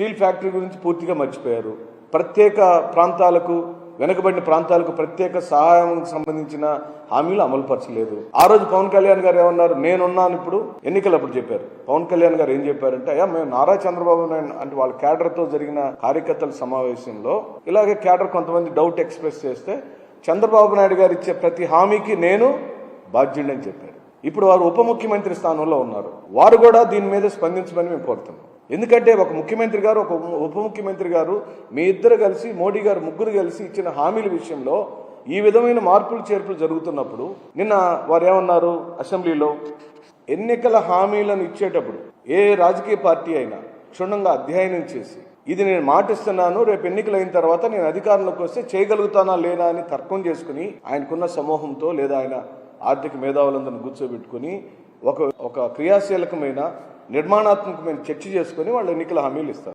Steel factory గురించి పూర్తిగా మర్చిపోయారు. ప్రత్యేక ప్రాంతాలకు, వెనుకబడిన ప్రాంతాలకు ప్రత్యేక సహాయం సంబంధించిన హామీలు అమలుపరచలేదు. ఆ రోజు పవన్ కళ్యాణ్ గారు ఏమన్నారు, నేనున్నాను ఇప్పుడు ఎన్నికలప్పుడు చెప్పారు. పవన్ కళ్యాణ్ గారు ఏం చెప్పారంటే, అయ్యా మేము నారా చంద్రబాబు నాయుడు అంటే వాళ్ళ క్యాడర్తో జరిగిన కార్యకర్తల సమావేశంలో ఇలాగే క్యాడర్ కొంతమంది డౌట్ ఎక్స్ప్రెస్ చేస్తే చంద్రబాబు నాయుడు గారు ఇచ్చే ప్రతి హామీకి నేను బాధ్యుడని చెప్పారు. ఇప్పుడు వారు ఉప ముఖ్యమంత్రి స్థానంలో ఉన్నారు. వారు కూడా దీని మీద స్పందించమని మేము కోరుతున్నాం. ఎందుకంటే ఒక ముఖ్యమంత్రి గారు, ఒక ఉప ముఖ్యమంత్రి గారు, మీ ఇద్దరు కలిసి, మోడీ గారు ముగ్గురు కలిసి ఇచ్చిన హామీల విషయంలో ఈ విధమైన మార్పులు చేర్పులు జరుగుతున్నప్పుడు నిన్న వారు ఏమన్నారు అసెంబ్లీలో, ఎన్నికల హామీలను ఇచ్చేటప్పుడు ఏ రాజకీయ పార్టీ అయినా క్షుణ్ణంగా అధ్యయనం చేసి ఇది నేను మాటిస్తున్నాను, రేపు ఎన్నికలు అయిన తర్వాత నేను అధికారంలోకి వస్తే చేయగలుగుతానా లేనా అని తర్కం చేసుకుని ఆయనకున్న సమూహంతో లేదా ఆయన ఆర్థిక మేధావులందరినీ కూర్చోబెట్టుకుని ఒక క్రియాశీలకమైన నిర్మాణాత్మకమైన చర్చ చేసుకుని వాళ్ళు ఎన్నికల హామీలు ఇస్తారు.